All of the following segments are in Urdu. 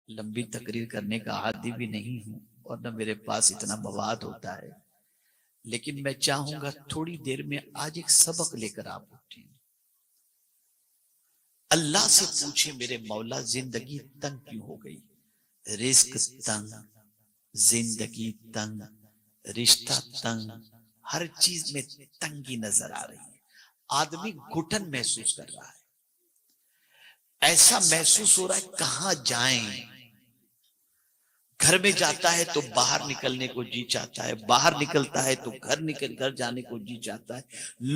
لمبی تقریر کرنے کا عادی بھی نہیں ہوں اور نہ میرے پاس اتنا مواد ہوتا ہے، لیکن میں چاہوں گا تھوڑی دیر میں آج ایک سبق لے کر آپ اٹھیں، اللہ سے پوچھیں میرے مولا زندگی تنگ کیوں ہو گئی؟ رزق تنگ، زندگی تنگ، رشتہ تنگ، ہر چیز میں تنگی نظر آ رہی ہے، آدمی گھٹن محسوس کر رہا ہے، ایسا محسوس ہو رہا ہے کہاں جائیں؟ گھر میں جاتا ہے تو باہر نکلنے کو جی چاہتا ہے، باہر نکلتا ہے تو گھر جانے کو جی چاہتا ہے،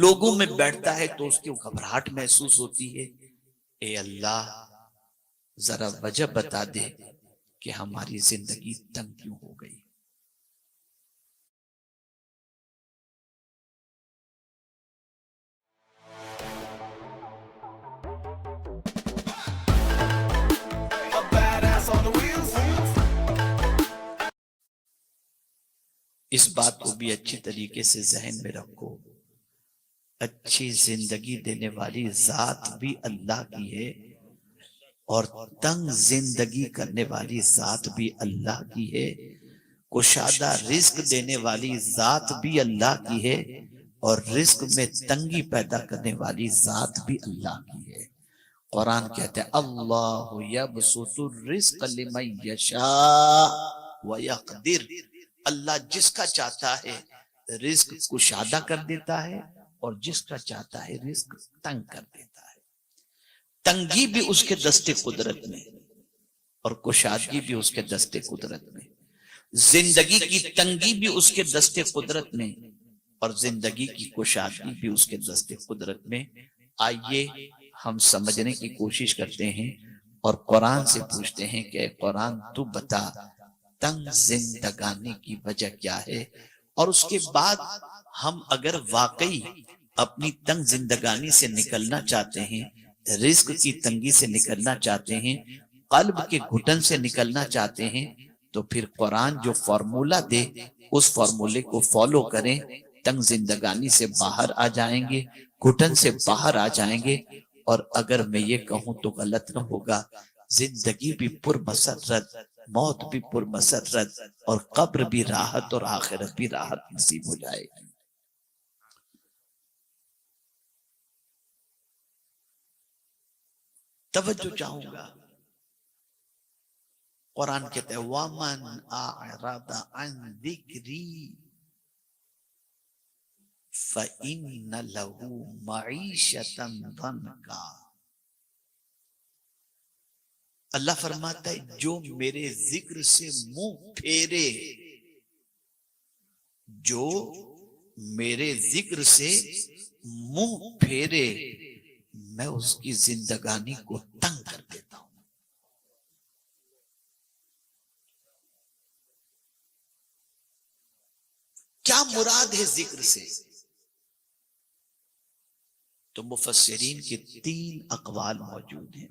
لوگوں میں بیٹھتا ہے تو اس کی گھبراہٹ محسوس ہوتی ہے۔ اے اللہ ذرا وجہ بتا دے کہ ہماری زندگی تنگ کیوں ہو گئی۔ اس بات کو بھی اچھی طریقے سے ذہن میں رکھو، اچھی زندگی دینے والی ذات بھی اللہ کی ہے اور تنگ زندگی کرنے والی ذات بھی اللہ کی ہے، کشادہ رزق دینے والی ذات بھی اللہ کی ہے اور رزق میں تنگی پیدا کرنے والی ذات بھی اللہ کی ہے۔ قرآن کہتے ہیں اللہ یبسط الرزق لمن یشاء ویقدر، اللہ جس کا چاہتا ہے رزق کشادہ کر دیتا ہے اور جس کا چاہتا ہے رزق تنگ کر دیتا ہے، تنگی بھی اس کے دستے قدرت میں اور کشادگی بھی اس کے دستے قدرت میں، زندگی کی تنگی بھی اس کے دستے قدرت میں اور زندگی کی کشادگی بھی اس کے دستے قدرت میں۔ آئیے ہم سمجھنے کی کوشش کرتے ہیں اور قرآن سے پوچھتے ہیں کہ قرآن تو بتا تنگ زندگانی کی وجہ کیا ہے، اور اس کے بعد ہم اگر واقعی اپنی تنگ زندگانی سے نکلنا چاہتے ہیں، رزق کی تنگی سے نکلنا چاہتے ہیں، قلب کے گھٹن سے نکلنا چاہتے ہیں، تو پھر قرآن جو فارمولہ دے اس فارمولے کو فالو کریں، تنگ زندگانی سے باہر آ جائیں گے، گھٹن سے باہر آ جائیں گے، اور اگر میں یہ کہوں تو غلط نہ ہوگا، زندگی بھی پر مسرت، موت بھی پر مسرت، اور قبر بھی راحت اور آخرت بھی راحت نصیب ہو جائے گی۔ توجہ چاہوں گا، قرآن کہتا ہے وَمَنْ أَعْرَضَ عَنْ ذِكْرِي فَإِنَّ لَهُ مَعِيشَةً ضَنْكًا، اللہ فرماتا ہے جو میرے ذکر سے منہ پھیرے، جو میرے ذکر سے منہ پھیرے میں اس کی زندگانی کو تنگ کر دیتا ہوں۔ کیا مراد ہے ذکر سے؟ تو مفسرین کے 3 اقوال موجود ہیں۔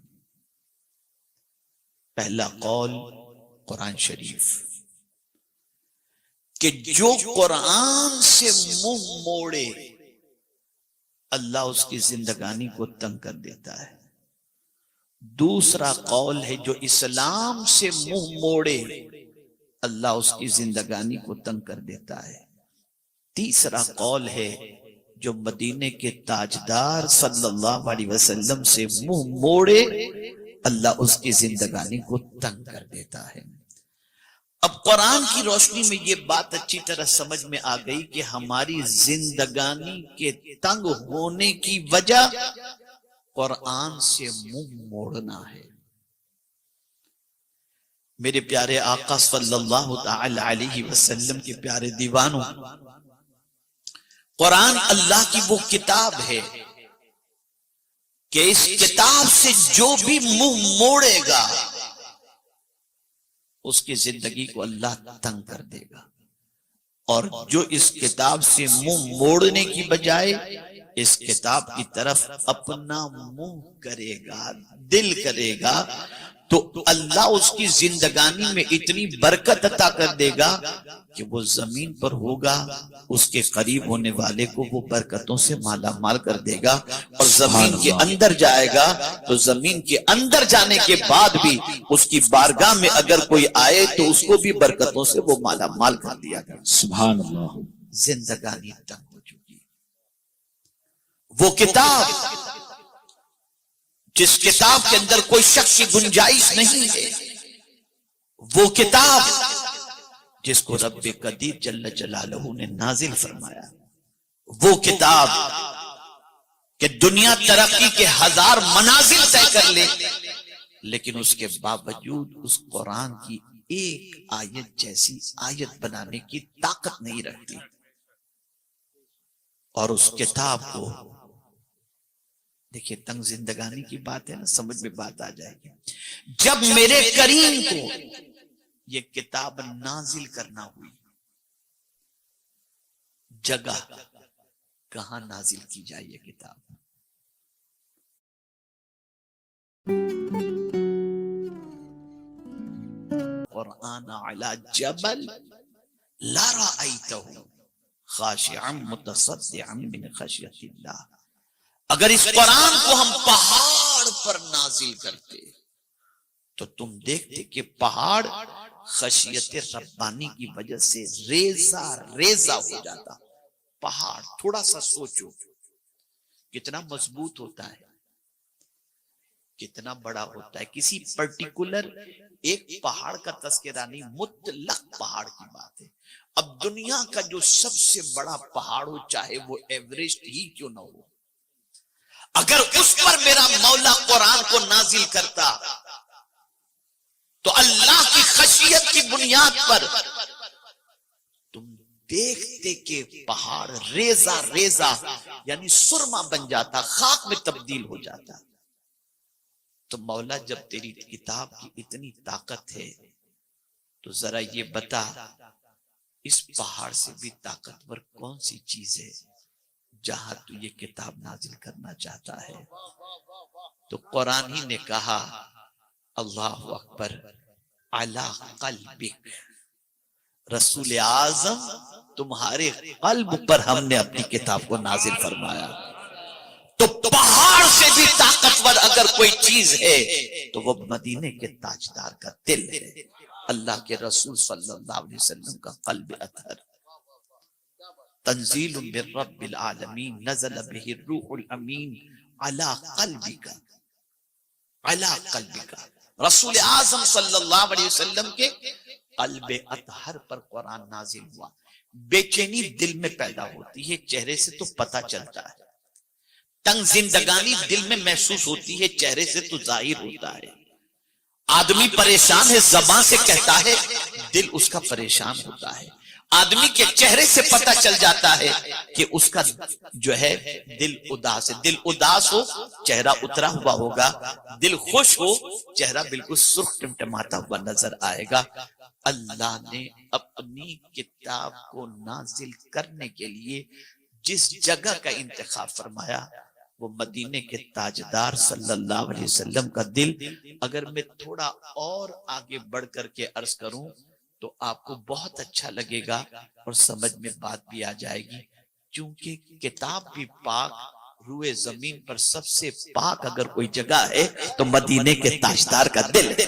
پہلا قول قرآن شریف کہ جو قرآن سے منہ موڑے اللہ اس کی زندگانی کو تنگ کر دیتا ہے۔ دوسرا قول ہے جو اسلام سے منہ موڑے اللہ اس کی زندگانی کو تنگ کر دیتا ہے۔ تیسرا قول ہے جو مدینے کے تاجدار صلی اللہ علیہ وسلم سے منہ موڑے اللہ اس کی زندگانی کو تنگ کر دیتا ہے۔ اب قرآن کی روشنی میں یہ بات اچھی طرح سمجھ میں آ گئی کہ ہماری زندگانی کے تنگ ہونے کی وجہ قرآن سے منہ موڑنا ہے۔ میرے پیارے آقا صلی اللہ تعالی علیہ وسلم کے پیارے دیوانوں، قرآن اللہ کی وہ کتاب ہے کہ اس کتاب سے جو بھی منہ موڑے گا اس کی زندگی کو اللہ تنگ کر دے گا، اور جو اس کتاب سے منہ موڑنے کی بجائے اس کتاب کی طرف اپنا منہ کرے گا، دل کرے گا، تو اللہ اس کی زندگانی میں اتنی برکت عطا کر دے گا کہ وہ زمین پر ہوگا، اس کے قریب ہونے والے کو وہ برکتوں سے مالا مال کر دے گا، اور زمین کے اندر جائے گا تو زمین کے اندر جانے کے بعد بھی اس کی بارگاہ میں اگر کوئی آئے تو اس کو بھی برکتوں سے وہ مالا مال کر دیا گا۔ سبحان اللہ۔ زندگانی تنگ ہو چکی، وہ کتاب جس کتاب کے اندر کوئی شک کی گنجائش نہیں ہے، وہ کتاب جس کو رب قدیر جل جلالہ نے نازل فرمایا، وہ کتاب کہ دنیا ترقی کے 1000 منازل طے کر لے لیکن اس کے باوجود اس قرآن کی ایک آیت جیسی آیت بنانے کی طاقت نہیں رکھتی، اور اس کتاب کو دیکھیے، تنگ زندگانی کی بات ہے نا، سمجھ میں بات آ جائے گی۔ جب میرے کریم کو یہ کتاب نازل کرنا ہوئی، جگہ کہاں نازل کی جائے یہ کتاب؟ قرآن علی جبل لرأیتہ خاشعا متصدعا من خشیۃ اللہ۔ اگر اس قرآن کو ہم پہاڑ پر نازل کرتے تو تم دیکھتے کہ پہاڑ خشیت ربانی کی وجہ سے ریزہ ریزہ ہو جاتا۔ پہاڑ تھوڑا سا سوچو کتنا مضبوط ہوتا ہے، کتنا بڑا ہوتا ہے۔ کسی پرٹیکولر ایک پہاڑ کا تذکرہ نہیں، مطلق پہاڑ کی بات ہے۔ اب دنیا کا جو سب سے بڑا پہاڑ ہو، چاہے وہ ایوریسٹ ہی کیوں نہ ہو، اگر اس پر میرا مولا قرآن کو نازل کرتا تو اللہ کی خشیت کی بنیاد پر تم دیکھتے کہ پہاڑ ریزہ ریزہ یعنی سرما بن جاتا، خاک میں تبدیل ہو جاتا۔ تو مولا جب تیری کتاب کی اتنی طاقت ہے تو ذرا یہ بتا، اس پہاڑ سے بھی طاقتور کون سی چیز ہے جہاں تو یہ کتاب نازل کرنا چاہتا ہے؟ تو قرآن ہی نے کہا، اللہ اکبر، علی قلبک، رسول اعظم تمہارے قلب پر ہم نے اپنی کتاب کو نازل فرمایا۔ تو پہاڑ سے بھی طاقتور اگر کوئی چیز ہے تو وہ مدینے کے تاجدار کا دل ہے، اللہ کے رسول صلی اللہ علیہ وسلم کا قلب اطہر۔ تنزیل من رب العالمین نزل به الروح الامین علی قلبک، علی قلبک، رسول اعظم صلی اللہ علیہ وسلم کے قلب اطہر پر قرآن نازل ہوا۔ بے چینی دل میں پیدا ہوتی ہے، چہرے سے تو پتہ چلتا ہے، تنگ زندگانی دل میں محسوس ہوتی ہے، چہرے سے تو ظاہر ہوتا ہے۔ آدمی پریشان ہے، زبان سے کہتا ہے، دل اس کا پریشان ہوتا ہے۔ آدمی کے چہرے سے پتہ چل جاتا ہے کہ اس کا جو ہے دل اداس ہے۔ دل اداس ہو چہرہ اترا ہوا ہوگا، دل خوش ہو چہرہ بالکل سرخ ٹمٹماتا ہوا نظر آئے گا۔ اللہ نے اپنی کتاب کو نازل کرنے کے لیے جس جگہ کا انتخاب فرمایا وہ مدینے کے تاجدار صلی اللہ علیہ وسلم کا دل۔ اگر میں تھوڑا اور آگے بڑھ کر کے عرض کروں تو آپ کو بہت اچھا لگے گا اور سمجھ میں بات بھی آ جائے گی، چونکہ کتاب بھی پاک، روئے زمین پر سب سے پاک اگر کوئی جگہ ہے تو مدینے کے تاجدار کا دل ہے۔